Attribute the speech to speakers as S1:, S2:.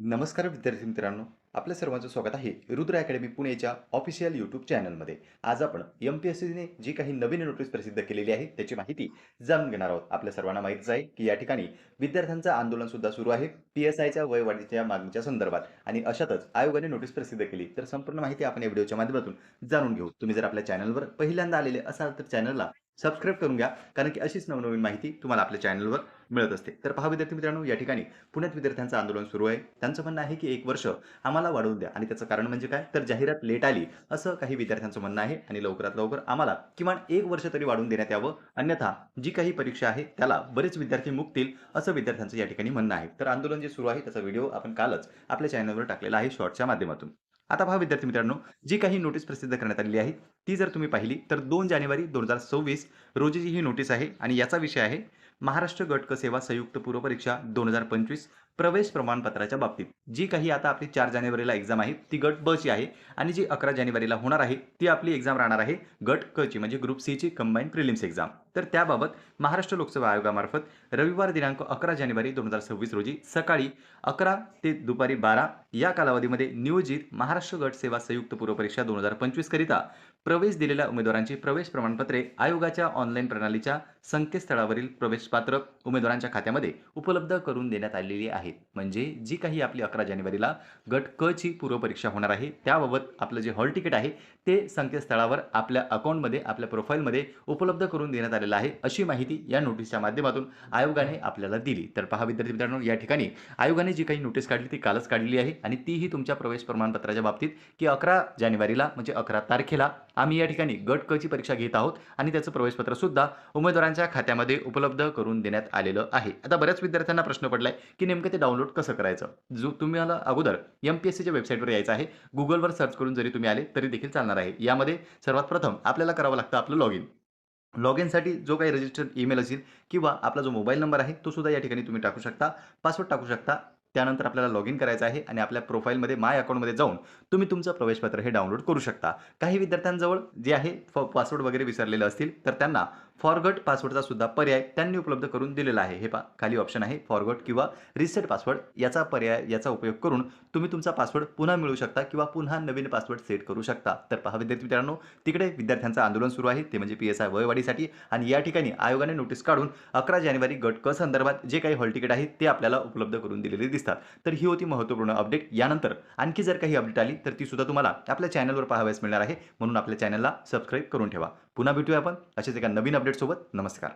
S1: नमस्कार विद्यार्थी मित्रांनो, आपल्या सर्वांचं स्वागत आहे रुद्र अकॅडमी पुणेच्या ऑफिशियल यूट्यूब चॅनलमध्ये. आज आपण एम-पी-एस-सीने जी काही नवीन नोटीस प्रसिद्ध केलेली आहे त्याची माहिती जाणून घेणार आहोत. आपल्या सर्वांना माहितीच आहे की या ठिकाणी विद्यार्थ्यांचं आंदोलन सुद्धा सुरू आहे पी-एस-आयच्या वयवाढीच्या मागणीच्या संदर्भात आणि अशातच आयोगाने नोटीस प्रसिद्ध केली. तर संपूर्ण माहिती आपण या व्हिडिओच्या माध्यमातून जाणून घेऊ. तुम्ही जर आपल्या चॅनलवर पहिल्यांदा आलेले असाल तर चॅनलला सबस्क्राईब करून घ्या, कारण की अशीच नवनवीन माहिती तुम्हाला आपल्या चॅनलवर मिळत असते. तर पहा विद्यार्थी मित्रांनो, या ठिकाणी पुण्यात विद्यार्थ्यांचं आंदोलन सुरू आहे. त्यांचं म्हणणं आहे की 1 वर्ष आम्हाला वाढवून द्या आणि त्याचं कारण म्हणजे काय, तर जाहिरात लेट आली असं काही विद्यार्थ्यांचं म्हणणं आहे आणि लवकरात लवकर आम्हाला किमान 1 वर्ष तरी वाढवून देण्यात यावं, अन्यथा जी काही परीक्षा आहे त्याला बरेच विद्यार्थी मुकतील असं विद्यार्थ्यांचं या ठिकाणी म्हणणं आहे. तर आंदोलन जे सुरू आहे त्याचा व्हिडिओ आपण कालच आपल्या चॅनलवर टाकलेला आहे शॉर्टच्या माध्यमातून. आता पहा विद्यार्थी मित्रांनो, जी काही नोटीस प्रसिद्ध करण्यात आलेली आहे ती जर तुम्ही पाहिली तर 2 जानेवारी 2026 रोजीची ही नोटीस आहे आणि याचा विषय आहे महाराष्ट्र गट क सेवा संयुक्त पूर्व परीक्षा 2025 प्रवेश प्रमाणपत्राच्या बाबतीत. जी काही आता आपली 4 जानेवारीला एक्झाम आहे ती गट ब ची आहे आणि जी 11 जानेवारीला होणार आहे ती आपली एक्झाम राहणार आहे गट क ची, म्हणजे ग्रुप सी ची कंबाईन प्रिलिम्स एक्झाम. तर त्याबाबत महाराष्ट्र लोकसेवा आयोगामार्फत रविवार दिनांक 11 जानेवारी 2026 रोजी सकाळी 11 ते दुपारी 12 या कालावधीमध्ये नियोजित महाराष्ट्र गट सेवा संयुक्त पूर्व परीक्षा 2025 करिता प्रवेश दिलेल्या उमेदवारांची प्रवेश प्रमाणपत्रे आयोगाच्या ऑनलाईन प्रणालीच्या संकेतस्थळावरील प्रवेशपात्र उमेदवारांच्या खात्यामध्ये उपलब्ध करून देण्यात आलेली आहेत. म्हणजे जी काही आपली 11 जानेवारीला गट क ची पूर्व परीक्षा होणार आहे त्याबाबत आपलं जे हॉल तिकीट आहे ते संकेतस्थळावर आपल्या अकाउंटमध्ये, आपल्या प्रोफाईलमध्ये उपलब्ध करून देण्यात आलेलं आहे, अशी माहिती या नोटीसच्या माध्यमातून आयोगाने आपल्याला दिली. तर पहा विद्यार्थी मित्रांनो, या ठिकाणी आयोगाने जी काही नोटीस काढली ती कालच काढलेली आहे आणि तीही तुमच्या प्रवेश प्रमाणपत्राच्या बाबतीत की 11 जानेवारीला म्हणजे 11 तारखेला आम्ही या ठिकाणी गट क ची परीक्षा घेत आहोत आणि त्याचं प्रवेशपत्र सुद्धा उमेदवारांच्या खात्यामध्ये उपलब्ध करून देण्यात आलेलं आहे. आता बऱ्याच विद्यार्थ्यांना प्रश्न पडलाय की नेमकं ते डाउनलोड कसं करायचं. जो तुम्हाला अगोदर एम-पी-एस-सीच्या वेबसाईटवर यायचं आहे. Googleवर सर्च करून जरी तुम्ही आले तरी देखील चालणार आहे. यामध्ये सर्वात प्रथम आपल्याला करावं लागतं आपलं लॉगिन. लॉगिनसाठी जो काही रजिस्टर्ड ईमेल असेल किंवा आपला जो मोबाईल नंबर आहे तो सुद्धा या ठिकाणी तुम्ही टाकू शकता, पासवर्ड टाकू शकता. त्यानंतर आपल्याला लॉगिन करायचं आहे आणि आपल्या प्रोफाईलमध्ये माय अकाउंटमध्ये जाऊन तुम्ही तुमचं प्रवेशपत्र हे डाउनलोड करू शकता. काही विद्यार्थ्यांजवळ जे आहे पासवर्ड वगैरे विसरलेले असतील तर त्यांना फॉरगॉट पासवर्डचा सुद्धा पर्याय त्यांनी उपलब्ध करून दिलेला आहे. हे पहा, खाली ऑप्शन आहे फॉरगॉट किंवा रिसेट पासवर्ड, याचा पर्याय याचा उपयोग करून तुम्ही तुमचा पासवर्ड पुन्हा मिळवू शकता किंवा पुन्हा नवीन पासवर्ड सेट करू शकता. तर पहा विद्यार्थी मित्रांनो, तिकडे विद्यार्थ्यांचं आंदोलन सुरू आहे ते म्हणजे पी-एस-आय वयवाढीसाठी आणि या ठिकाणी आयोगाने नोटीस काढून 11 जानेवारी गट क संदर्भात जे काही हॉल तिकीट आहे ते आपल्याला उपलब्ध करून दिलेले दिसतात. तर ही होती महत्त्वपूर्ण अपडेट. यानंतर आणखी जर काही अपडेट आली तर ती सुद्धा तुम्हाला आपल्या चॅनलवर पाहावयास मिळणार आहे, म्हणून आपल्या चॅनलला सबस्क्राईब करून ठेवा. पुन्हा भेटूया आपण अशाच एका नवीन अपडेट सोबत. नमस्कार.